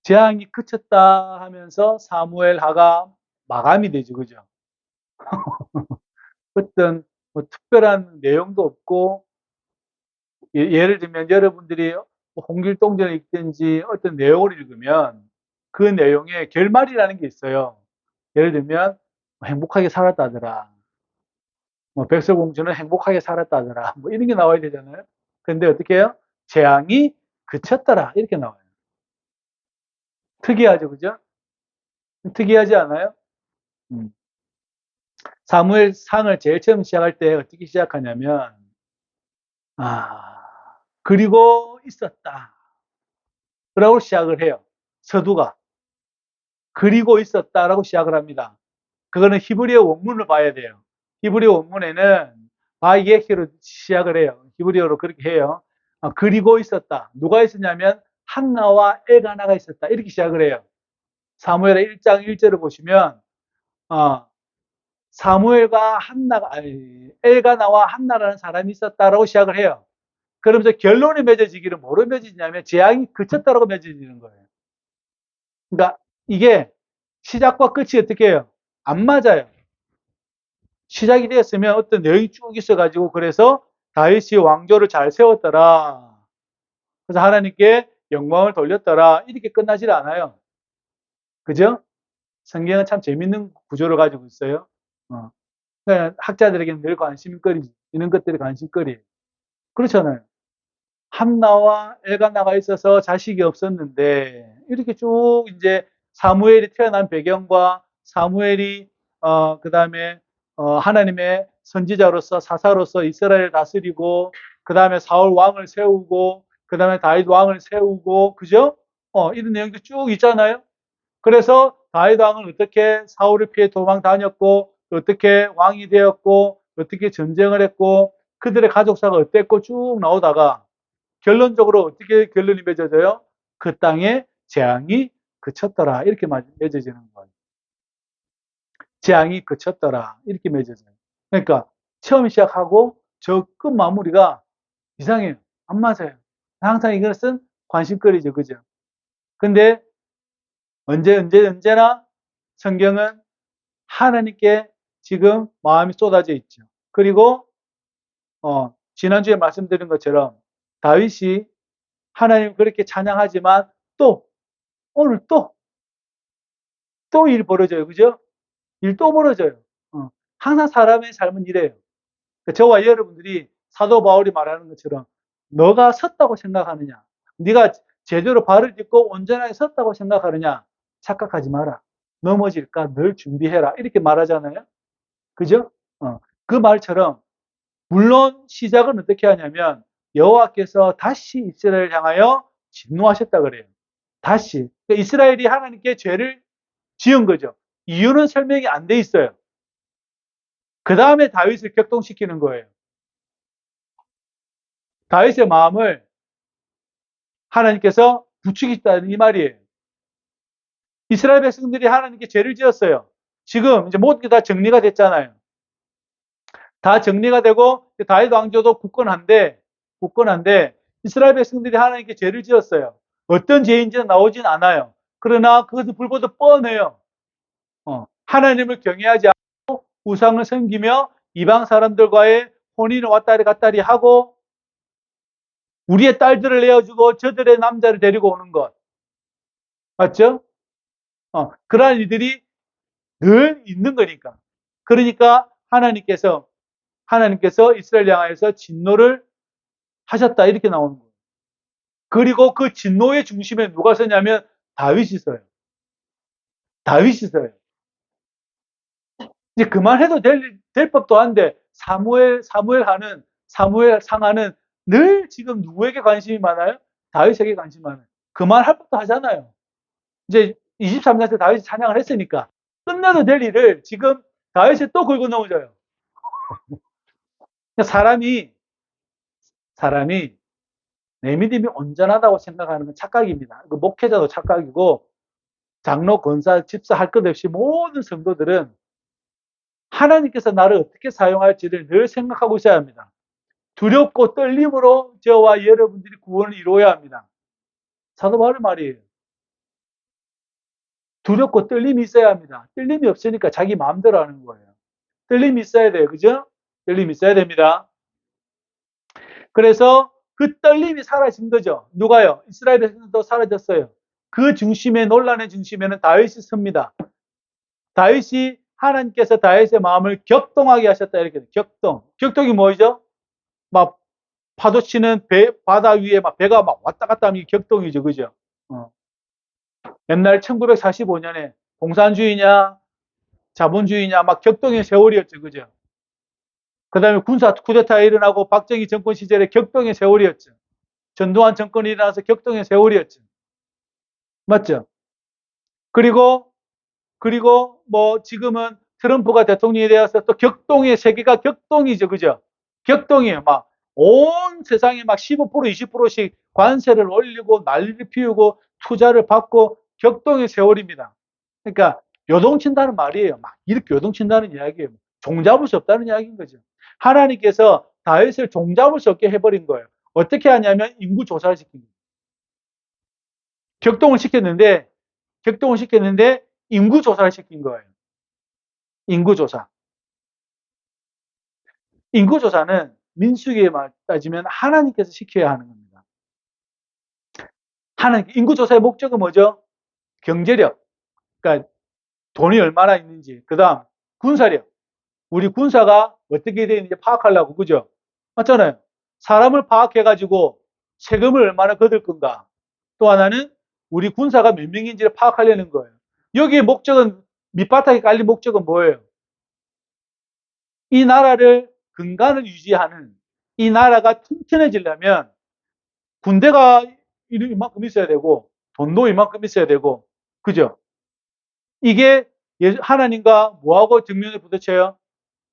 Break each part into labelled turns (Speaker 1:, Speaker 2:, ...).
Speaker 1: 재앙이 그쳤다 하면서 사무엘하가 마감이 되죠. 그죠? 어떤 뭐 특별한 내용도 없고, 예를 들면 여러분들이 홍길동전을 읽든지 어떤 내용을 읽으면 그 내용에 결말이라는 게 있어요. 예를 들면 뭐 행복하게 살았다더라. 뭐 백설공주는 행복하게 살았다더라. 뭐 이런 게 나와야 되잖아요. 근데 어떻게 해요? 재앙이 그쳤더라. 이렇게 나와요. 특이하죠, 그죠? 특이하지 않아요? 음. 사무엘 상을 제일 처음 시작할 때 어떻게 시작하냐면, 아, 그리고 있었다. 라고 시작을 해요. 서두가. 그리고 있었다라고 시작을 합니다. 그거는 히브리어 원문을 봐야 돼요. 히브리어 원문에는 바이예히로 시작을 해요. 히브리어로 그렇게 해요. 그리고 있었다. 누가 있었냐면 한나와 엘가나가 있었다. 이렇게 시작을 해요. 사무엘의 1장 1절을 보시면 사무엘과 한나가 엘가나와 한나라는 사람이 있었다라고 시작을 해요. 그러면서 결론이 맺어지기를 뭐로 맺어지냐면 재앙이 그쳤다라고 맺어지는 거예요. 그러니까 이게 시작과 끝이 어떻게 해요? 안 맞아요. 시작이 되었으면 어떤 내용이 쭉 있어가지고 그래서 다윗이 왕조를 잘 세웠더라. 그래서 하나님께 영광을 돌렸더라. 이렇게 끝나질 않아요. 그죠? 성경은 참 재밌는 구조를 가지고 있어요. 그러니까 학자들에게는 늘 관심거리지. 이런 것들이 관심거리예요. 그렇잖아요. 한나와 엘가나가 있어서 자식이 없었는데 이렇게 쭉 이제 사무엘이 태어난 배경과 사무엘이 그다음에 하나님의 선지자로서 사사로서 이스라엘을 다스리고 그다음에 사울 왕을 세우고 그다음에 다윗 왕을 세우고 그죠? 이런 내용도 쭉 있잖아요. 그래서 다윗 왕은 어떻게 사울을 피해 도망 다녔고 어떻게 왕이 되었고 어떻게 전쟁을 했고 그들의 가족사가 어땠고 쭉 나오다가 결론적으로 어떻게 결론이 맺어져요? 그 땅에 재앙이 그쳤더라. 이렇게 맺어지는 거예요. 재앙이 그쳤더라. 이렇게 맺어져요. 그러니까 처음 시작하고 저 끝 마무리가 이상해요. 안 맞아요. 항상 이것은 관심거리죠. 그죠? 근데 언제나 성경은 하나님께 지금 마음이 쏟아져 있죠. 그리고 지난주에 말씀드린 것처럼 다윗이 하나님 그렇게 찬양하지만 또 오늘 또 일 벌어져요. 그죠? 일 또 벌어져요. 항상 사람의 삶은 이래요. 저와 여러분들이 사도 바울이 말하는 것처럼 너가 섰다고 생각하느냐? 네가 제대로 발을 딛고 온전하게 섰다고 생각하느냐? 착각하지 마라. 넘어질까 늘 준비해라. 이렇게 말하잖아요. 그죠? 그 말처럼 물론 시작은 어떻게 하냐면 여호와께서 다시 이스라엘을 향하여 진노하셨다 그래요. 다시. 그러니까 이스라엘이 하나님께 죄를 지은 거죠. 이유는 설명이 안 돼 있어요. 그 다음에 다윗을 격동시키는 거예요. 다윗의 마음을 하나님께서 부추기다는 이 말이에요. 이스라엘 백성들이 하나님께 죄를 지었어요. 지금 이제 모든 게 다 정리가 됐잖아요. 다 정리가 되고 다윗 왕조도 굳건한데 이스라엘 백성들이 하나님께 죄를 지었어요. 어떤 죄인지는 나오진 않아요. 그러나 그것은 불보듯 뻔해요. 하나님을 경외하지 않고 우상을 섬기며 이방 사람들과의 혼인을 왔다리 갔다리 하고 우리의 딸들을 내어주고 저들의 남자를 데리고 오는 것. 맞죠? 그러한 일들이 늘 있는 거니까. 그러니까 하나님께서 이스라엘 향하여서 진노를 하셨다. 이렇게 나오는 거예요. 그리고 그 진노의 중심에 누가 서냐면 다윗이 서요. 다윗이 서요. 이제 그만해도 될 법도 한데 사무엘 상하는 늘 지금 누구에게 관심이 많아요? 다윗에게 관심이 많아요. 그만할 법도 하잖아요. 이제 23년 때 다윗이 찬양을 했으니까 끝내도 될 일을 지금 다윗이 또 긁어 넘어져요. 사람이 내 믿음이 온전하다고 생각하는 건 착각입니다. 그 목회자도 착각이고 장로, 권사, 집사 할 것 없이 모든 성도들은 하나님께서 나를 어떻게 사용할지를 늘 생각하고 있어야 합니다. 두렵고 떨림으로 저와 여러분들이 구원을 이루어야 합니다. 사도 바울의 말이에요. 두렵고 떨림이 있어야 합니다. 떨림이 없으니까 자기 마음대로 하는 거예요. 떨림이 있어야 돼요. 그죠? 떨림이 있어야 됩니다. 그래서 그 떨림이 사라진 거죠. 누가요? 이스라엘 백성도 사라졌어요. 그 중심에, 논란의 중심에는 다윗이 섭니다. 다윗이 하나님께서 다윗의 마음을 격동하게 하셨다. 이렇게 격동. 격동이 뭐죠? 막 파도 치는 바다 위에 막 배가 막 왔다 갔다 하면 격동이죠. 그죠? 옛날 1945년에 공산주의냐, 자본주의냐, 막 격동의 세월이었죠. 그죠? 그 다음에 군사 쿠데타 일어나고 박정희 정권 시절에 격동의 세월이었죠. 전두환 정권이 일어나서 격동의 세월이었죠. 맞죠? 그리고 뭐 지금은 트럼프가 대통령이 되어서 또 격동의 세계가 격동이죠. 그죠? 격동이에요. 막 온 세상에 막 15%, 20%씩 관세를 올리고 난리를 피우고 투자를 받고 격동의 세월입니다. 그러니까 요동친다는 말이에요. 막 이렇게 요동친다는 이야기예요. 종잡을 수 없다는 이야기인 거죠. 하나님께서 다윗을 종잡을 수 없게 해버린 거예요. 어떻게 하냐면 인구 조사를 시킨 거예요. 격동을 시켰는데 인구 조사를 시킨 거예요. 인구 조사. 인구 조사는 민수기에 따지면 하나님께서 시켜야 하는 겁니다. 인구 조사의 목적은 뭐죠? 경제력. 그러니까 돈이 얼마나 있는지. 그다음 군사력. 우리 군사가 어떻게 되어 있는지 파악하려고. 그죠? 맞잖아요. 사람을 파악해가지고 세금을 얼마나 거둘 건가. 또 하나는 우리 군사가 몇 명인지를 파악하려는 거예요. 여기에 목적은, 밑바닥에 깔린 목적은 뭐예요? 이 나라를 근간을 유지하는, 이 나라가 튼튼해지려면 군대가 이만큼 있어야 되고 돈도 이만큼 있어야 되고, 그죠? 이게 하나님과 뭐하고 정면을 부딪혀요?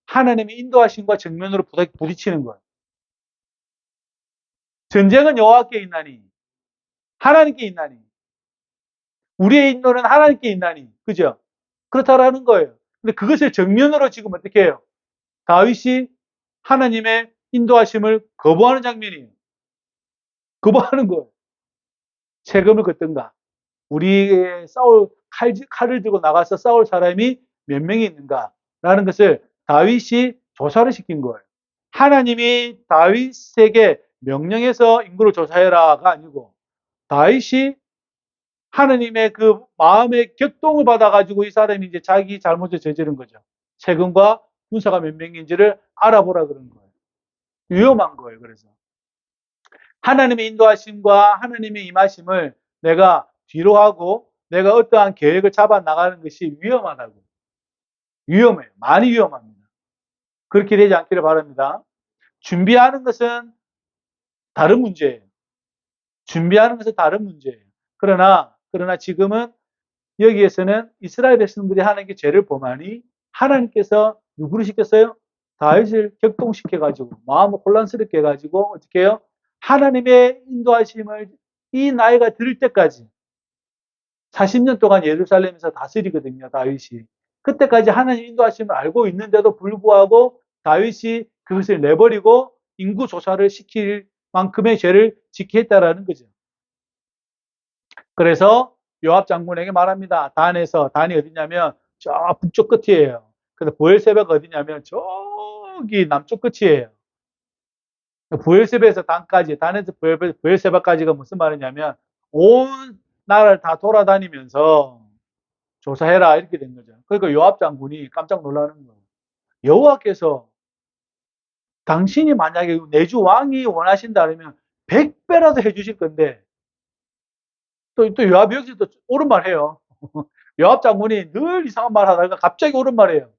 Speaker 1: 하나님의 인도하심과 정면으로 부딪히는 거예요. 전쟁은 여호와께 있나니 하나님께 있나니, 우리의 인도는 하나님께 있나니, 그죠? 그렇다라는 거예요. 근데 그것을 정면으로 지금 어떻게 해요? 다윗이 하나님의 인도하심을 거부하는 장면이에요. 거부하는 거예요. 세금을 걷든가, 우리의 칼을 들고 나가서 싸울 사람이 몇 명이 있는가라는 것을 다윗이 조사를 시킨 거예요. 하나님이 다윗에게 명령해서 인구를 조사해라가 아니고, 다윗이 하나님의 그 마음의 격동을 받아가지고 이 사람이 이제 자기 잘못을 저지른 거죠. 세금과 군사가 몇 명인지를 알아보라 그런 거예요. 위험한 거예요. 그래서 하나님의 인도하심과 하나님의 임하심을 내가 뒤로 하고 내가 어떠한 계획을 잡아 나가는 것이 위험하다고. 위험해요. 많이 위험합니다. 그렇게 되지 않기를 바랍니다. 준비하는 것은 다른 문제예요. 준비하는 것은 다른 문제예요. 그러나 지금은 여기에서는 이스라엘 백성들이 하나님께 죄를 범하니 하나님께서 누구를 시켰어요? 다윗을 격동시켜가지고 마음을 혼란스럽게 해가지고 어떻게 해요? 하나님의 인도하심을 이 나이가 들 때까지 40년 동안 예루살렘에서 다스리거든요. 다윗이. 그때까지 하나님 인도하심을 알고 있는데도 불구하고 다윗이 그것을 내버리고 인구 조사를 시킬 만큼의 죄를 지게 했다라는 거죠. 그래서 요압 장군에게 말합니다. 단이 어디냐면 저 북쪽 끝이에요. 근데 브엘세바가 어디냐면 저기 남쪽 끝이에요. 브엘세바에서 단에서 브엘세바까지가 무슨 말이냐면 온 나라를 다 돌아다니면서 조사해라 이렇게 된 거죠. 그러니까 요압 장군이 깜짝 놀라는 거예요. 여호와께서 당신이 만약에 내주 왕이 원하신다면 100배라도 해주실 건데, 또 요압이 여기서 또 옳은 말 해요. 요압 장군이 늘 이상한 말 하다가 갑자기 옳은 말이에요.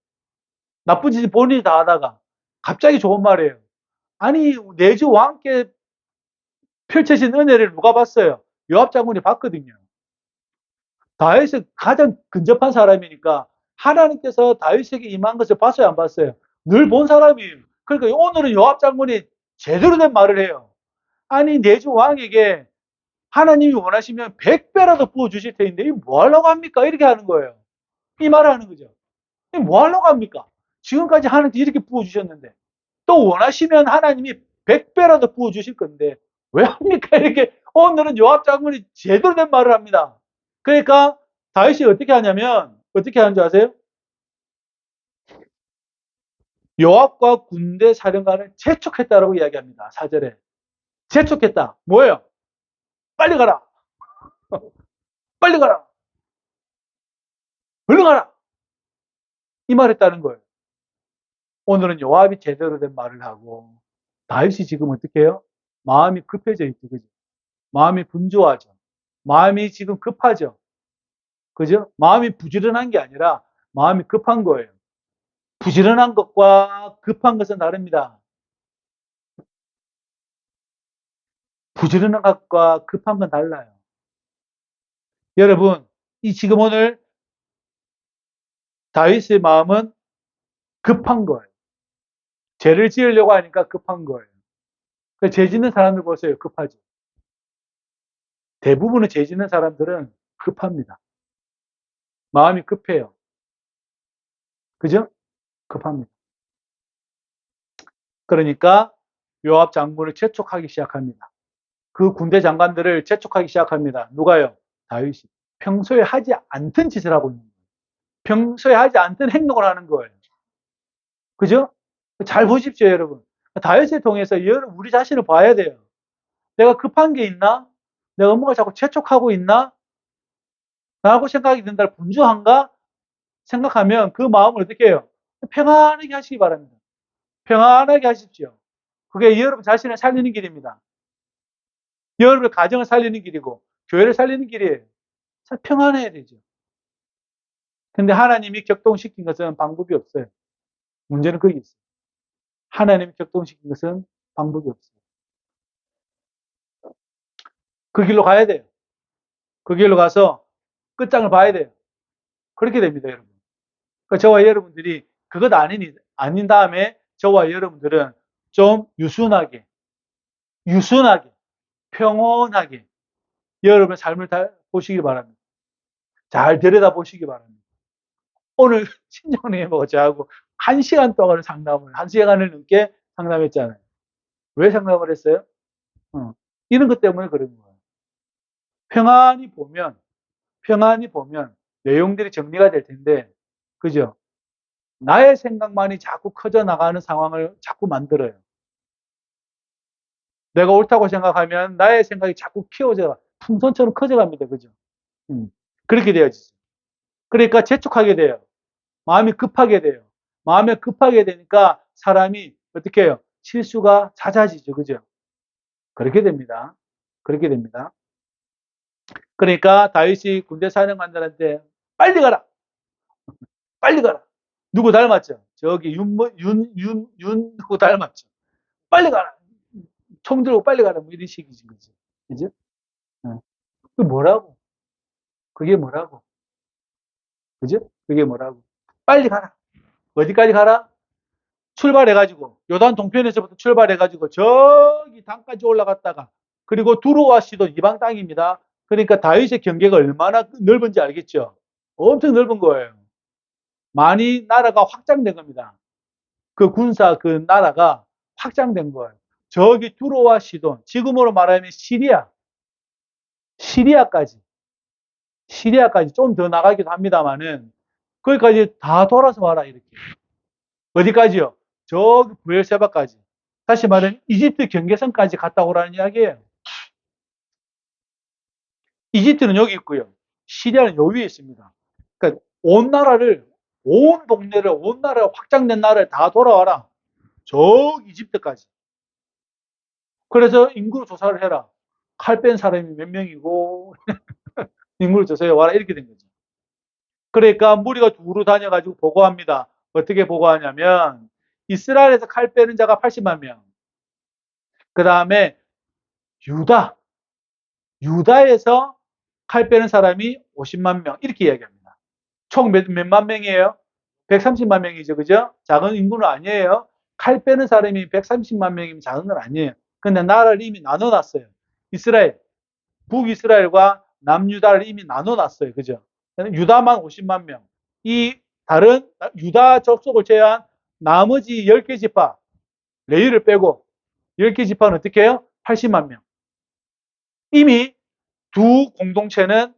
Speaker 1: 나쁜 짓 본인이 다 하다가 갑자기 좋은 말이에요. 아니, 내주 왕께 펼쳐진 은혜를 누가 봤어요? 요압 장군이 봤거든요. 다윗은 가장 근접한 사람이니까 하나님께서 다윗에게 임한 것을 봤어요, 안 봤어요? 늘 본 사람이에요. 그러니까 오늘은 요압 장군이 제대로 된 말을 해요. 아니, 내주 왕에게 하나님이 원하시면 100배라도 부어주실 텐데 이거 뭐 하려고 합니까? 이렇게 하는 거예요. 이 말을 하는 거죠. 이거 뭐 하려고 합니까? 지금까지 하나님께 이렇게 부어주셨는데 또 원하시면 하나님이 100배라도 부어주실 건데 왜 합니까? 이렇게 오늘은 요압 장군이 제대로 된 말을 합니다. 그러니까 다윗이 어떻게 하냐면 어떻게 하는 줄 아세요? 요압과 군대 사령관을 재촉했다라고 이야기합니다. 4절에. 재촉했다. 뭐예요? 빨리 가라. 빨리 가라. 얼른 가라. 이 말했다는 거예요. 오늘은 요압이 제대로 된 말을 하고 다윗이 지금 어떻게 해요? 마음이 급해져 있죠. 그죠? 마음이 분주하죠. 마음이 지금 급하죠. 그죠? 마음이 부지런한 게 아니라 마음이 급한 거예요. 부지런한 것과 급한 것은 다릅니다. 부지런한 것과 급한 건 달라요. 여러분, 이 지금 오늘 다윗의 마음은 급한 거예요. 죄를 지으려고 하니까 급한 거예요. 죄 짓는 사람들 보세요. 급하죠. 대부분의 죄 짓는 사람들은 급합니다. 마음이 급해요. 그죠? 급합니다. 그러니까 요압 장군을 재촉하기 시작합니다. 그 군대 장관들을 재촉하기 시작합니다. 누가요? 다윗이. 평소에 하지 않던 짓을 하고 있는 거예요. 평소에 하지 않던 행동을 하는 거예요. 그죠? 잘 보십시오, 여러분. 다윗을 통해서 우리 자신을 봐야 돼요. 내가 급한 게 있나? 내가 뭔가 자꾸 재촉하고 있나? 라고 생각이 든다. 분주한가? 생각하면 그 마음을 어떻게 해요? 평안하게 하시기 바랍니다. 평안하게 하십시오. 그게 여러분 자신을 살리는 길입니다. 여러분의 가정을 살리는 길이고 교회를 살리는 길이에요. 평안해야 되죠. 근데 하나님이 격동시킨 것은 방법이 없어요. 문제는 거기 있어요. 하나님이 격동시킨 것은 방법이 없어요. 그 길로 가야 돼요. 그 길로 가서 끝장을 봐야 돼요. 그렇게 됩니다, 여러분. 그러니까 저와 여러분들이 그것 아닌 다음에 저와 여러분들은 좀 유순하게, 평온하게 여러분의 삶을 보시기 바랍니다. 잘 들여다보시기 바랍니다. 오늘 신정님하고 저하고 1시간 동안 상담을, 1시간을 넘게 상담했잖아요. 왜 상담을 했어요? 이런 것 때문에 그런 거예요. 평안히 보면 내용들이 정리가 될 텐데, 그죠? 나의 생각만이 자꾸 커져 나가는 상황을 자꾸 만들어요. 내가 옳다고 생각하면 나의 생각이 자꾸 키워져, 풍선처럼 커져갑니다. 그죠? 그렇게 되어지죠. 그러니까 재촉하게 돼요. 마음이 급하게 돼요. 마음이 급하게 되니까 사람이 어떻게 해요? 실수가 잦아지죠. 그죠? 그렇게 됩니다. 그렇게 됩니다. 그러니까 다윗이 군대 사령관들한테 빨리 가라! 빨리 가라! 누구 닮았죠? 저기 누구 닮았죠? 빨리 가라! 총 들고 빨리 가라! 뭐 이런 식이지. 그죠? 그죠? 그 뭐라고? 그게 뭐라고? 그죠? 그게 뭐라고? 빨리 가라! 어디까지 가라? 출발해가지고 요단 동편에서부터 출발해가지고 저기 단까지 올라갔다가 그리고 두로와 시돈 이방 땅입니다. 그러니까 다윗의 경계가 얼마나 넓은지 알겠죠? 엄청 넓은 거예요. 많이 나라가 확장된 겁니다. 그 군사 그 나라가 확장된 거예요. 저기 두로와 시돈, 지금으로 말하면 시리아까지 좀 더 나가기도 합니다만은 거기까지 다 돌아서 와라 이렇게. 어디까지요? 저기 부엘세바까지. 다시 말하면 이집트 경계선까지 갔다 오라는 이야기예요. 이집트는 여기 있고요. 시리아는 여기 위에 있습니다. 그러니까 온 동네를, 온 나라, 확장된 나라를 다 돌아와라. 저 이집트까지. 그래서 인구 조사를 해라. 칼 뺀 사람이 몇 명이고, 인구를 조사해 와라. 이렇게 된 거죠. 그러니까 무리가 두루 다녀가지고 보고합니다. 어떻게 보고하냐면, 이스라엘에서 칼 빼는 자가 80만 명. 그 다음에 유다에서 칼 빼는 사람이 50만 명. 이렇게 이야기합니다. 총 몇만 명이에요? 130만 명이죠. 그죠? 작은 인구는 아니에요. 칼 빼는 사람이 130만 명이면 작은 건 아니에요. 근데 나라를 이미 나눠놨어요. 북이스라엘과 남유다를 이미 나눠놨어요. 그죠? 유다만 50만 명. 이 다른 유다 족속을 제외한 나머지 10개 지파, 레위를 빼고 10개 지파는 어떻게 해요? 80만 명. 이미 두 공동체는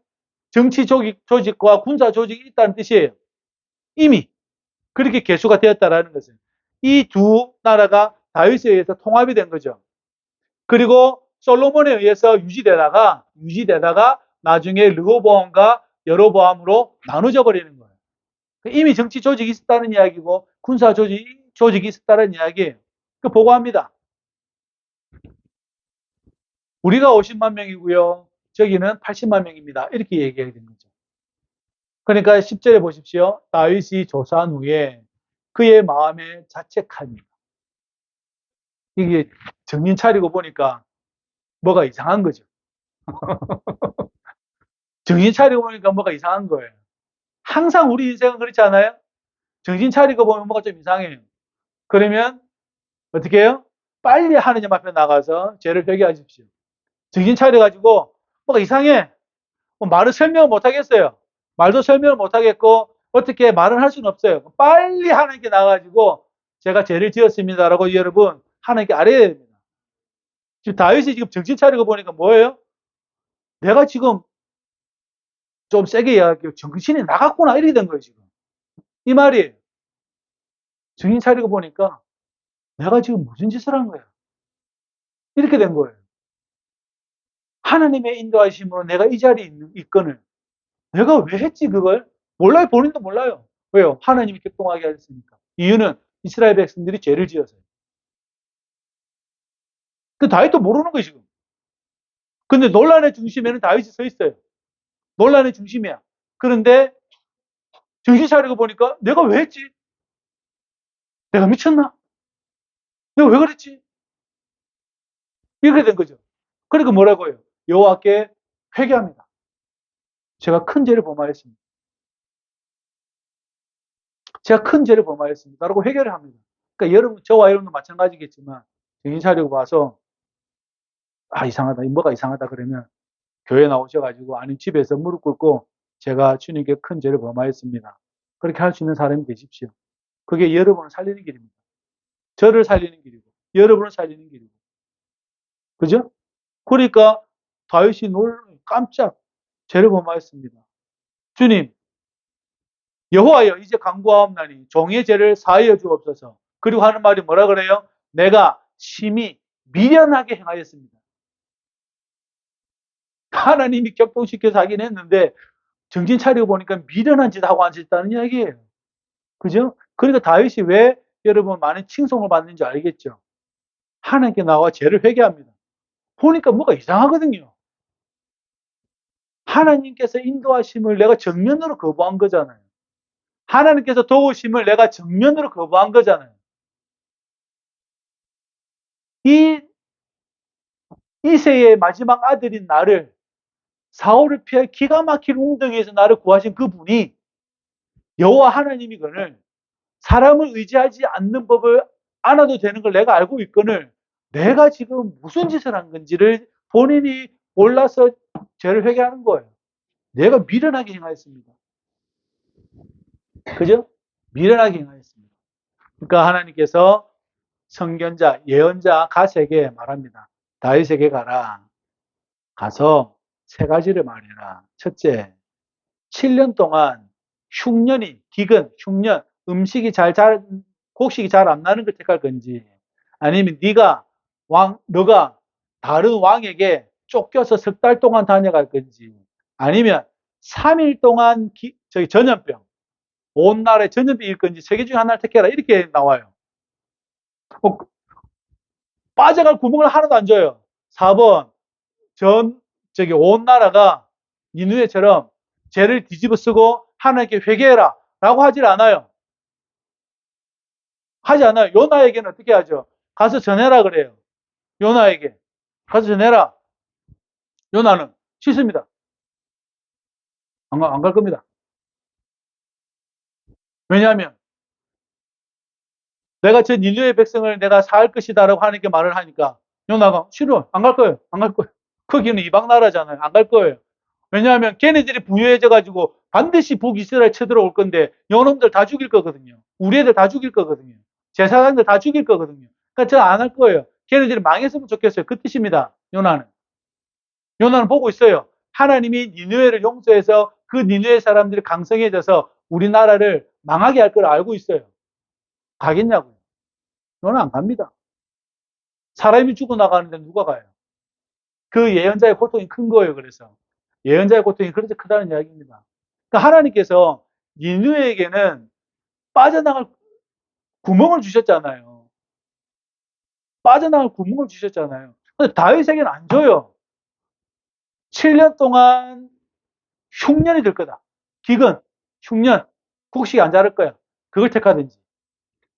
Speaker 1: 정치 조직과 군사 조직이 있다는 뜻이에요. 이미 그렇게 개수가 되었다라는 것은 이 두 나라가 다윗에 의해서 통합이 된 거죠. 그리고 솔로몬에 의해서 유지되다가 나중에 르호보암과 여로보암으로 나눠져 버리는 거예요. 이미 정치 조직이 있었다는 이야기고 군사 조직이 있었다는 이야기예요. 그 보고합니다. 우리가 50만 명이고요. 저기는 80만 명입니다. 이렇게 얘기해야 되는 거죠. 그러니까 10절에 보십시오. 다윗이 조사한 후에 그의 마음에 자책하니. 이게 정신 차리고 보니까 뭐가 이상한 거죠. 정신 차리고 보니까 뭐가 이상한 거예요. 항상 우리 인생은 그렇지 않아요? 정신 차리고 보면 뭐가 좀 이상해요. 그러면 어떻게 해요? 빨리 하느님 앞에 나가서 죄를 회개하십시오. 정신 차려가지고 뭐가 이상해. 말을 설명을 못 하겠어요. 말도 설명을 못 하겠고 어떻게 말을 할 수는 없어요. 빨리 하나님께 나가가지고 제가 죄를 지었습니다라고 여러분 하나님께 알아야 됩니다. 지금 다윗이 지금 정신 차리고 보니까 뭐예요? 내가 지금 좀 세게 이야기할게요. 정신이 나갔구나 이렇게 된 거예요 지금. 이 말이 정신 차리고 보니까 내가 지금 무슨 짓을 한 거야? 이렇게 된 거예요. 하나님의 인도하심으로 내가 이 자리에 있거늘 내가 왜 했지 그걸? 몰라요. 본인도 몰라요. 왜요? 하나님이 격동하게 하셨으니까. 이유는 이스라엘 백성들이 죄를 지어서요. 그 다윗도 모르는 거예요 지금. 근데 논란의 중심에는 다윗이 서 있어요. 논란의 중심이야. 그런데 정신 차리고 보니까 내가 왜 했지? 내가 미쳤나? 내가 왜 그랬지? 이렇게 된 거죠. 그러니까 뭐라고 해요? 여호와께 회개합니다. 제가 큰 죄를 범하였습니다. 제가 큰 죄를 범하였습니다. 라고 회개를 합니다. 그러니까 여러분, 저와 여러분도 마찬가지겠지만 정신 차리고 봐서 이상하다. 뭐가 이상하다 그러면 교회 나오셔가지고 아니면 집에서 무릎 꿇고 제가 주님께 큰 죄를 범하였습니다. 그렇게 할 수 있는 사람이 되십시오. 그게 여러분을 살리는 길입니다. 저를 살리는 길이고 여러분을 살리는 길이고. 그죠? 그러니까 다윗이 깜짝 죄를 범하였습니다. 주님, 여호와여 이제 간구하옵나니 종의 죄를 사하여 주옵소서. 그리고 하는 말이 뭐라 그래요? 내가 심히 미련하게 행하였습니다. 하나님이 격동시켜서 하긴 했는데 정신 차리고 보니까 미련한 짓 하고 앉아있다는 이야기예요. 그죠? 그러니까 다윗이 왜 여러분 많은 칭송을 받는지 알겠죠? 하나님께 나와 죄를 회개합니다. 보니까 뭐가 이상하거든요. 하나님께서 인도하심을 내가 정면으로 거부한 거잖아요. 하나님께서 도우심을 내가 정면으로 거부한 거잖아요. 이 이세의 마지막 아들인 나를 사울을 피해 기가 막힌 웅덩이에서 나를 구하신 그분이 여호와 하나님이거늘 사람을 의지하지 않는 법을 안아도 되는 걸 내가 알고 있거늘 내가 지금 무슨 짓을 한 건지를 본인이 몰라서 죄를 회개하는 거예요. 내가 미련하게 행하였습니다. 그죠? 미련하게 행하였습니다. 그러니까 하나님께서 선견자, 예언자 갓에게 말합니다. 다윗에게 가라. 가서 세 가지를 말해라. 첫째, 7년 동안 흉년이, 기근, 흉년, 곡식이 잘 안 나는 걸 택할 건지, 아니면 너가 다른 왕에게 쫓겨서 석 달 동안 다녀갈 건지, 아니면 3일 동안 전염병, 온 나라에 전염병일 건지 세 개 중에 하나를 택해라. 이렇게 나와요. 빠져갈 구멍을 하나도 안 줘요. 4번, 온 나라가 니느웨처럼 죄를 뒤집어 쓰고 하나님께 회개해라. 라고 하질 않아요. 하지 않아요. 요나에게는 어떻게 하죠? 가서 전해라 그래요. 요나에게. 가서 전해라. 요나는 싫습니다. 안 갈 겁니다. 왜냐하면 내가 저 니느웨 백성을 내가 살 것이다라고 하나님께 말을 하니까 요나가 싫어. 안 갈 거예요. 안 갈 거예요. 거기는 이방 나라잖아요. 안 갈 거예요. 왜냐하면 걔네들이 부유해져가지고 반드시 북이스라엘 쳐들어올 건데 요놈들 다 죽일 거거든요. 우리 애들 다 죽일 거거든요. 제사장들 다 죽일 거거든요. 그러니까 저 안 할 거예요. 걔네들이 망했으면 좋겠어요. 그 뜻입니다. 요나는 보고 있어요. 하나님이 니느웨를 용서해서 그 니느웨 사람들이 강성해져서 우리나라를 망하게 할 걸 알고 있어요. 가겠냐고요? 너는 안 갑니다. 사람이 죽어나가는데 누가 가요? 그 예언자의 고통이 큰 거예요. 그래서 예언자의 고통이 그렇게 크다는 이야기입니다. 그러니까 하나님께서 니느웨에게는 빠져나갈 구멍을 주셨잖아요. 빠져나갈 구멍을 주셨잖아요. 근데 다윗에게는 안 줘요. 7년 동안 흉년이 될 거다. 기근, 흉년, 곡식이 안 자랄 거야. 그걸 택하든지.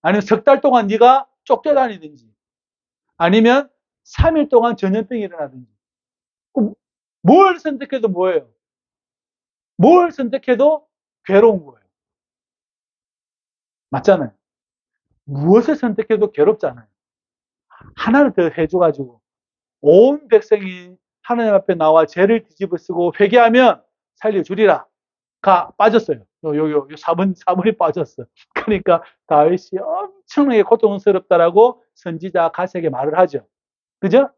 Speaker 1: 아니면 석 달 동안 네가 쫓겨다니든지. 아니면 3일 동안 전염병이 일어나든지. 뭘 선택해도 뭐예요? 뭘 선택해도 괴로운 거예요. 맞잖아요. 무엇을 선택해도 괴롭잖아요. 하나를 더 해줘가지고 온 백성이 하나님 앞에 나와 죄를 뒤집어 쓰고 회개하면 살려주리라. 가 빠졌어요. 요 4번이 빠졌어. 그러니까 다윗이 엄청나게 고통스럽다라고 선지자 갓에게 말을 하죠. 그죠?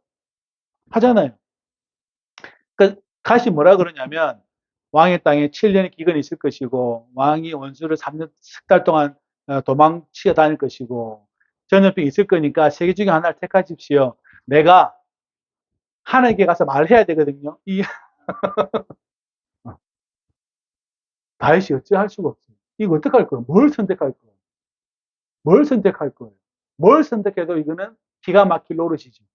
Speaker 1: 하잖아요. 그 갓이 뭐라 그러냐면 왕의 땅에 7년의 기근이 있을 것이고 왕이 원수를 3년 석 달 동안 도망치어 다닐 것이고 전염병이 있을 거니까 세 개 중에 하나를 택하십시오. 내가 하나님께 가서 말해야 되거든요. 다윗이 어찌할 수가 없어요. 이거 어떡할 거예요? 뭘 선택할 거예요? 뭘 선택할 거예요? 뭘 선택해도 이거는 기가 막힐 노릇이지.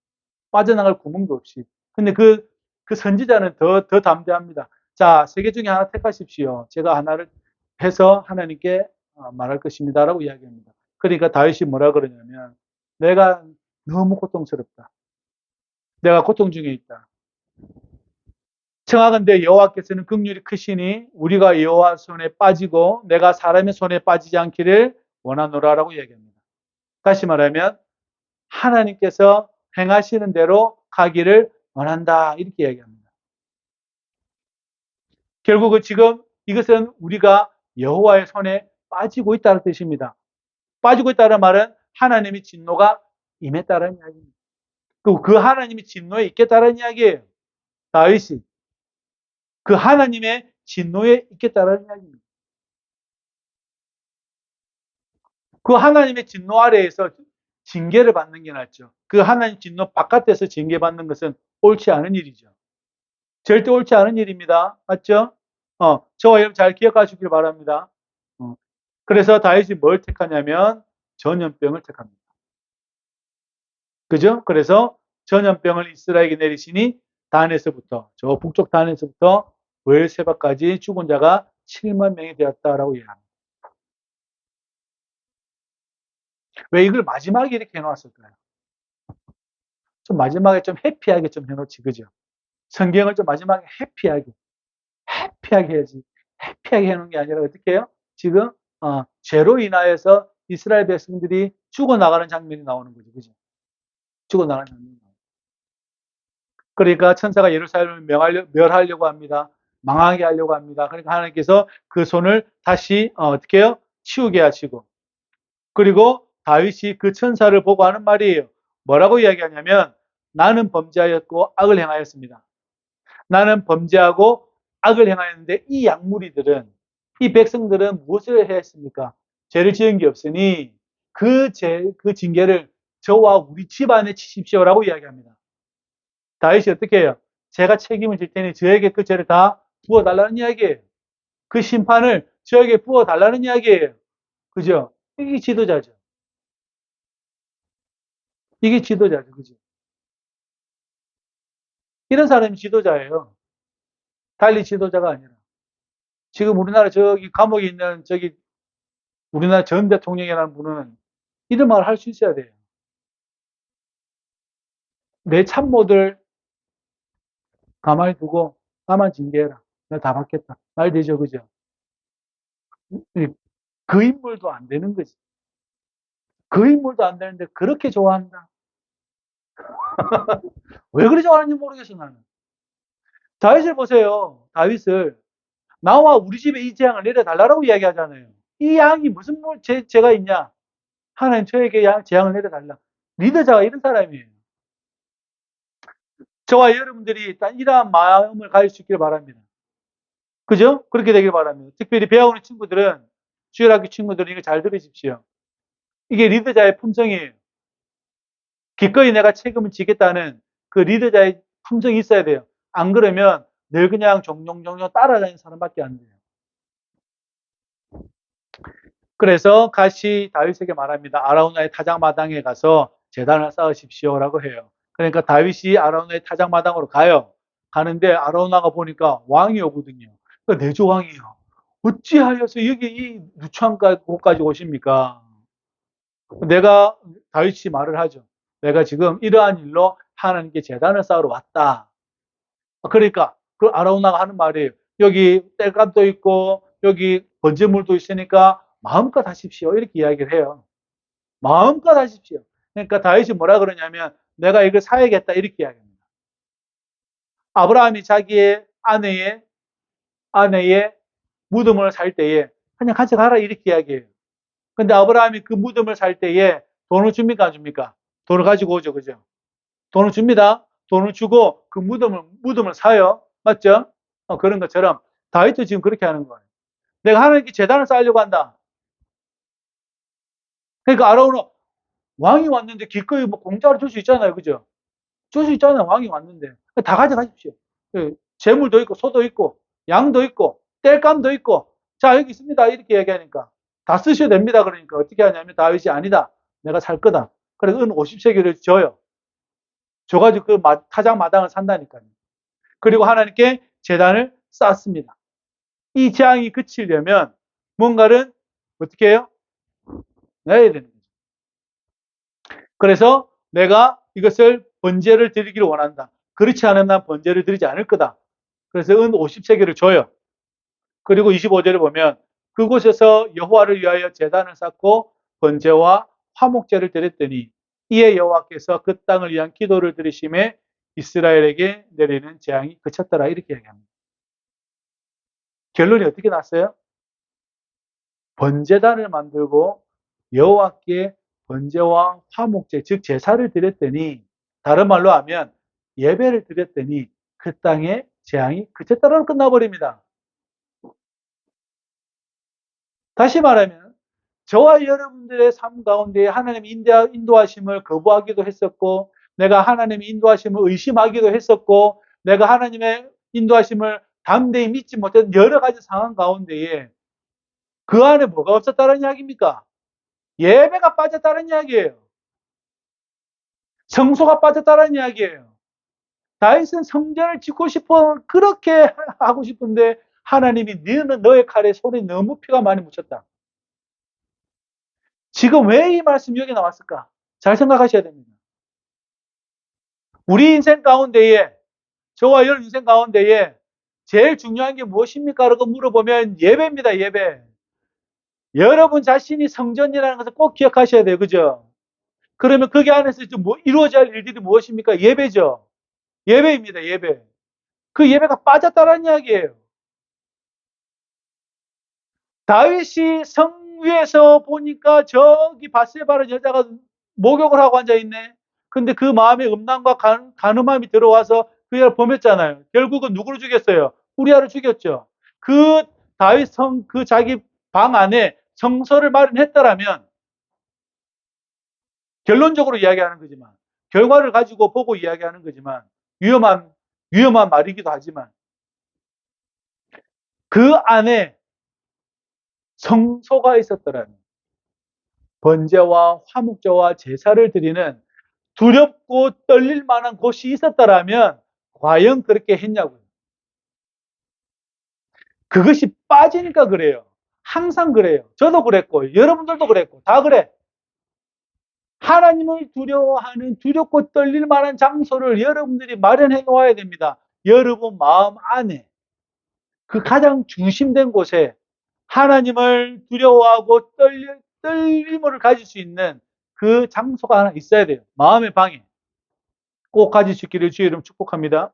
Speaker 1: 빠져나갈 구멍도 없이. 근데 그 선지자는 더 담대합니다. 자, 세 개 중에 하나 택하십시오. 제가 하나를 해서 하나님께 말할 것입니다라고 이야기합니다. 그러니까 다윗이 뭐라 그러냐면 내가 너무 고통스럽다. 내가 고통 중에 있다. 청하건대 여호와께서는 긍휼이 크시니 우리가 여호와 손에 빠지고 내가 사람의 손에 빠지지 않기를 원하노라라고 이야기합니다. 다시 말하면 하나님께서 행하시는 대로 가기를 원한다 이렇게 이야기합니다. 결국은 지금 이것은 우리가 여호와의 손에 빠지고 있다는 뜻입니다. 빠지고 있다는 말은 하나님의 진노가 임했다는 이야기입니다. 그 하나님의 진노에 있겠다는 이야기예요. 다윗이 그 하나님의 진노에 있겠다는 이야기입니다. 그 하나님의 진노 아래에서 징계를 받는 게 낫죠. 그 하나님 진노 바깥에서 징계받는 것은 옳지 않은 일이죠. 절대 옳지 않은 일입니다. 맞죠? 저와 여러분 잘 기억하시길 바랍니다. 그래서 다윗이 뭘 택하냐면 전염병을 택합니다. 그죠? 그래서 전염병을 이스라엘에게 내리시니 단에서부터 저 북쪽 단에서부터 브엘세바까지 죽은 자가 7만 명이 되었다라고 이야기합니다. 왜 이걸 마지막에 이렇게 해놓았을까요? 좀 마지막에 좀 해피하게 좀 해놓지, 그죠? 성경을 좀 마지막에 해피하게 해야지. 해피하게 해놓은 게 아니라 어떻게 해요? 지금 죄로 인하여서 이스라엘 백성들이 죽어나가는 장면이 나오는 거죠, 그죠? 죽어나가는 장면이 나오는 거죠. 그러니까 천사가 예루살렘을 멸하려고 합니다. 망하게 하려고 합니다. 그러니까 하나님께서 그 손을 다시 어떻게 해요? 치우게 하시고 그리고 다윗이 그 천사를 보고 하는 말이에요. 뭐라고 이야기하냐면 나는 범죄하였고 악을 행하였습니다. 나는 범죄하고 악을 행하였는데 이 약무리들은 이 백성들은 무엇을 해야 했습니까? 죄를 지은 게 없으니 그 징계를 저와 우리 집안에 치십시오라고 이야기합니다. 다윗이 어떻게 해요? 제가 책임을 질 테니 저에게 그 죄를 다 부어달라는 이야기예요. 그 심판을 저에게 부어달라는 이야기예요. 그죠? 이게 지도자죠. 이게 지도자죠. 그죠? 이런 사람이 지도자예요. 달리 지도자가 아니라. 지금 우리나라 저기 감옥에 있는 저기 우리나라 전 대통령이라는 분은 이런 말을 할 수 있어야 돼요. 내 참모들 가만히 두고 나만 징계해라. 내가 다 받겠다. 말 되죠, 그죠? 그 인물도 안 되는 거지. 그 인물도 안 되는데 그렇게 좋아한다. 왜 그리 좋아하는지 모르겠어, 나는. 다윗을 보세요. 다윗을. 나와 우리 집에 이 재앙을 내려달라고 이야기하잖아요. 이 양이 무슨 죄가 있냐? 하나님 저에게 재앙을 내려달라. 리더자가 이런 사람이에요. 저와 여러분들이 일단 이러한 마음을 가질 수 있기를 바랍니다. 그죠? 그렇게 되길 바랍니다. 특별히 배우는 친구들은, 주일학교 친구들은 이거 잘 들으십시오. 이게 리더자의 품성이에요. 기꺼이 내가 책임을 지겠다는 그 리더자의 품성이 있어야 돼요. 안 그러면 늘 그냥 종종종종 따라다니는 사람밖에 안 돼요. 그래서 갓이 다윗에게 말합니다. 아라우나의 타작마당에 가서 제단을 쌓으십시오라고 해요. 그러니까 다윗이 아라우나의 타작마당으로 가요. 가는데 아라우나가 보니까 왕이 오거든요. 그러니까 내조왕이요. 어찌하여서 여기 이 누추한 곳까지 오십니까? 내가 다윗이 말을 하죠. 내가 지금 이러한 일로 하나님께 제단을 쌓으러 왔다. 그러니까 그 아라우나가 하는 말이에요. 여기 땔감도 있고 여기 번제물도 있으니까 마음껏 하십시오. 이렇게 이야기를 해요. 마음껏 하십시오. 그러니까 다윗이 뭐라 그러냐면 내가 이걸 사야겠다 이렇게 이야기합니다. 아브라함이 자기의 아내의 무덤을 살 때에 그냥 가져가라 이렇게 이야기해요. 근데 아브라함이 그 무덤을 살 때에 돈을 줍니까 안 줍니까? 돈을 가지고 오죠. 그죠? 돈을 줍니다. 돈을 주고 그 무덤을 사요. 맞죠? 그런 것처럼 다윗도 지금 그렇게 하는 거예요. 내가 하나님께 제단을 쌓으려고 한다. 그러니까 아라우나 왕이 왔는데 기꺼이 뭐 공짜로 줄 수 있잖아요. 그죠? 줄 수 있잖아요. 왕이 왔는데. 다 가져가십시오. 재물도 있고 소도 있고 양도 있고 땔감도 있고 자 여기 있습니다. 이렇게 얘기하니까 다 쓰셔도 됩니다. 그러니까 어떻게 하냐면 다윗이 아니다. 내가 살 거다. 그래서 은 50세겔을 줘요. 줘가지고 그 타작 마당을 산다니까요. 그리고 하나님께 제단을 쌓습니다. 이 재앙이 그치려면 뭔가를 어떻게 해요? 내야 되는 거죠. 그래서 내가 이것을 번제를 드리기를 원한다. 그렇지 않으면 난 번제를 드리지 않을 거다. 그래서 은 50세겔을 줘요. 그리고 25절을 보면 그곳에서 여호와를 위하여 제단을 쌓고 번제와 화목제를 드렸더니 이에 여호와께서 그 땅을 위한 기도를 들으심에 이스라엘에게 내리는 재앙이 그쳤더라 이렇게 얘기합니다. 결론이 어떻게 났어요? 번제단을 만들고 여호와께 번제와 화목제 즉 제사를 드렸더니 다른 말로 하면 예배를 드렸더니 그 땅에 재앙이 그쳤다로 끝나버립니다. 다시 말하면 저와 여러분들의 삶 가운데 하나님의 인도하심을 거부하기도 했었고 내가 하나님의 인도하심을 의심하기도 했었고 내가 하나님의 인도하심을 담대히 믿지 못했던 여러 가지 상황 가운데에 그 안에 뭐가 없었다는 이야기입니까? 예배가 빠졌다는 이야기예요. 성소가 빠졌다는 이야기예요. 다윗은 성전을 짓고 싶어 그렇게 하고 싶은데 하나님이 너는 너의 칼에 손에 너무 피가 많이 묻혔다. 지금 왜 이 말씀이 여기 나왔을까? 잘 생각하셔야 됩니다. 우리 인생 가운데에 저와 여러분 인생 가운데에 제일 중요한 게 무엇입니까? 라고 물어보면 예배입니다. 예배. 여러분 자신이 성전이라는 것을 꼭 기억하셔야 돼요. 그죠? 그러면 거기 안에서 뭐 이루어져야 할 일들이 무엇입니까? 예배죠. 예배입니다. 예배. 그 예배가 빠졌다는 이야기예요. 다윗이 성 위에서 보니까 저기 바세바라는 여자가 목욕을 하고 앉아있네. 근데 그 마음에 음란과 간음함이 들어와서 그 애를 범했잖아요. 결국은 누구를 죽였어요? 우리아를 죽였죠. 그 다윗 그 자기 방 안에 성소를 마련했더라면 결론적으로 이야기하는 거지만 결과를 가지고 보고 이야기하는 거지만 위험한 말이기도 하지만 그 안에 성소가 있었더라면 번제와 화목제와 제사를 드리는 두렵고 떨릴 만한 곳이 있었더라면 과연 그렇게 했냐고요. 그것이 빠지니까 그래요. 항상 그래요. 저도 그랬고 여러분들도 그랬고 다 그래. 하나님을 두려워하는 두렵고 떨릴 만한 장소를 여러분들이 마련해 놓아야 됩니다. 여러분 마음 안에 그 가장 중심된 곳에 하나님을 두려워하고 떨림을 가질 수 있는 그 장소가 하나 있어야 돼요. 마음의 방에. 꼭 가질 수 있기를 주의 이름 축복합니다.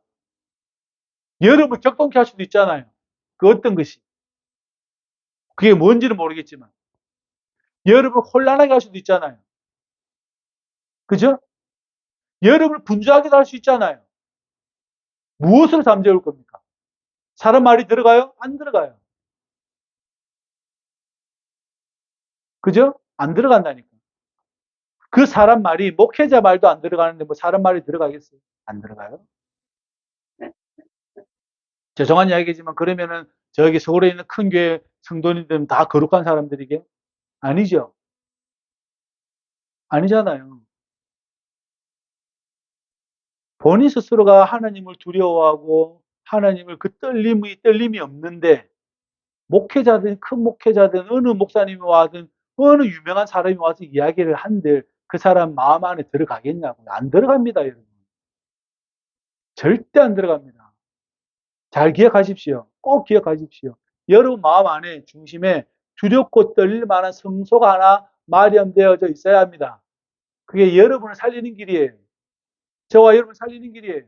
Speaker 1: 여러분 격동케 할 수도 있잖아요. 그 어떤 것이. 그게 뭔지는 모르겠지만. 여러분 혼란하게 할 수도 있잖아요. 그죠? 여러분을 분주하게도 할 수 있잖아요. 무엇으로 잠재울 겁니까? 사람 말이 들어가요? 안 들어가요. 그죠? 안 들어간다니까. 그 사람 말이 목회자 말도 안 들어가는데 뭐 사람 말이 들어가겠어요? 안 들어가요? 죄송한 이야기지만 그러면은 저기 서울에 있는 큰 교회 성도님들은 다 거룩한 사람들이게? 아니죠. 아니잖아요. 본인 스스로가 하나님을 두려워하고 하나님을 그 떨림이 없는데 목회자든 큰 목회자든 어느 목사님이 와든 어느 유명한 사람이 와서 이야기를 한들 그 사람 마음 안에 들어가겠냐고요. 안 들어갑니다, 여러분. 절대 안 들어갑니다. 잘 기억하십시오. 꼭 기억하십시오. 여러분 마음 안에 중심에 두렵고 떨릴 만한 성소가 하나 마련되어져 있어야 합니다. 그게 여러분을 살리는 길이에요. 저와 여러분을 살리는 길이에요.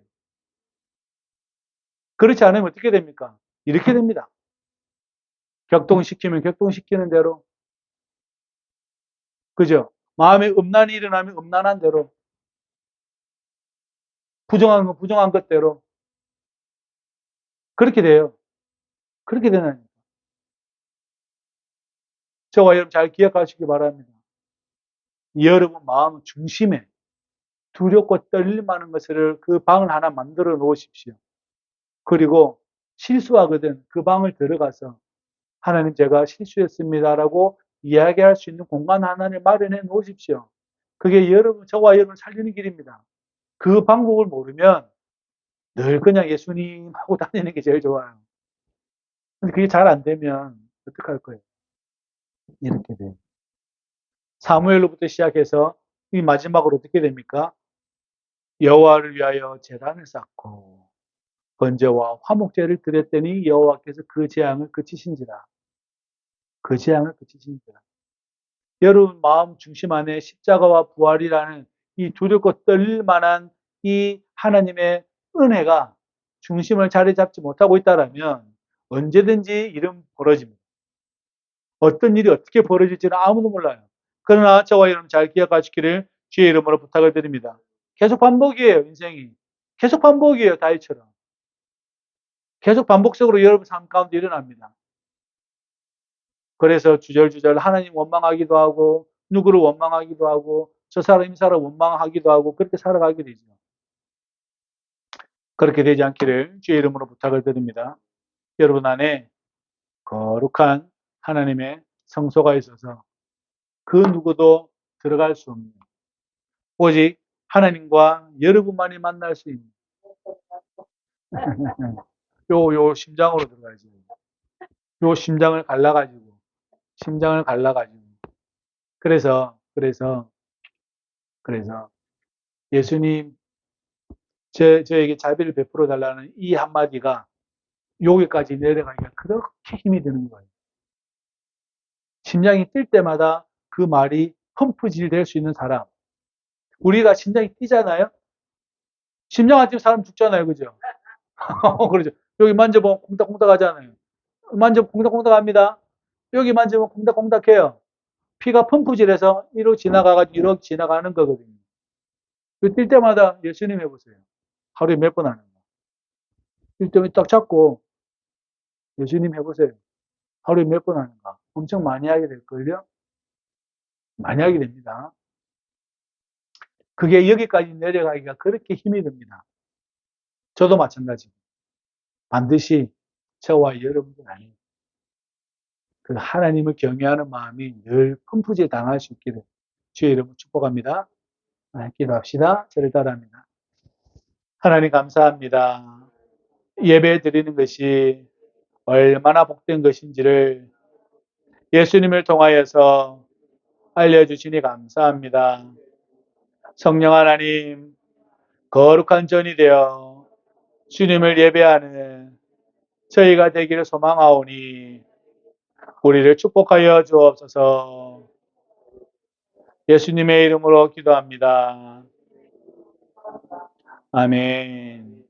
Speaker 1: 그렇지 않으면 어떻게 됩니까? 이렇게 됩니다. 격동시키면 격동시키는 대로. 그죠? 마음에 음란이 일어나면 음란한 대로. 부정한 건 부정한 것대로. 그렇게 돼요. 그렇게 되는. 저와 여러분 잘 기억하시기 바랍니다. 여러분 마음 중심에 두렵고 떨릴 만한 것을 그 방을 하나 만들어 놓으십시오. 그리고 실수하거든 그 방을 들어가서 하나님 제가 실수했습니다라고 이야기할 수 있는 공간 하나를 마련해 놓으십시오. 그게 여러분, 저와 여러분 살리는 길입니다. 그 방법을 모르면 늘 그냥 예수님 하고 다니는 게 제일 좋아요. 근데 그게 잘 안 되면 어떡할 거예요? 이렇게 돼요. 사무엘로부터 시작해서 이 마지막으로 어떻게 됩니까? 여호와를 위하여 제단을 쌓고 번제와 화목제를 드렸더니 여호와께서 그 재앙을 그치신지라. 그 재앙을 그치신지라. 여러분 마음 중심 안에 십자가와 부활이라는 이 두렵고 떨릴 만한 이 하나님의 은혜가 중심을 자리 잡지 못하고 있다면 언제든지 일은 벌어집니다. 어떤 일이 어떻게 벌어질지는 아무도 몰라요. 그러나 저와 여러분 잘 기억하시기를 주의 이름으로 부탁을 드립니다. 계속 반복이에요, 인생이. 계속 반복이에요, 다이처럼. 계속 반복적으로 여러분 삶 가운데 일어납니다. 그래서 주절주절 하나님 원망하기도 하고 누구를 원망하기도 하고 저 사람 이 사람 원망하기도 하고 그렇게 살아가게 되죠. 그렇게 되지 않기를 주의 이름으로 부탁을 드립니다. 여러분 안에 거룩한 하나님의 성소가 있어서 그 누구도 들어갈 수 없는 오직 하나님과 여러분만이 만날 수 있는 요 심장으로 들어가야지. 요 심장을 갈라가지고 그래서 예수님 저에게 자비를 베풀어 달라는 이 한마디가 여기까지 내려가기가 그렇게 힘이 드는 거예요. 심장이 뛸 때마다 그 말이 펌프질 될 수 있는 사람. 우리가 심장이 뛰잖아요? 심장 안 뛰면 사람 죽잖아요. 그죠? 그러죠. 여기 만져보면 콩닥콩닥 하잖아요. 만져보면 콩닥콩닥 합니다. 여기 만지면 콩닥콩닥 해요. 피가 펌프질해서 이로 지나가가지고 이렇게 지나가는 거거든요. 뛸 때마다 예수님 해보세요. 하루에 몇 번 하는 거. 뛸 때면 딱 잡고 예수님 해보세요. 하루에 몇 번 하는가. 엄청 많이 하게 될걸요? 많이 하게 됩니다. 그게 여기까지 내려가기가 그렇게 힘이 듭니다. 저도 마찬가지. 반드시 저와 여러분들 안에 그 하나님을 경외하는 마음이 늘 펌프질 당할 수 있기를 주의 이름으로 축복합니다. 기도합시다. 저를 따라합니다. 하나님 감사합니다. 예배 드리는 것이 얼마나 복된 것인지를 예수님을 통하여서 알려주시니 감사합니다. 성령 하나님, 거룩한 전이 되어 주님을 예배하는 저희가 되기를 소망하오니 우리를 축복하여 주옵소서. 예수님의 이름으로 기도합니다. 아멘.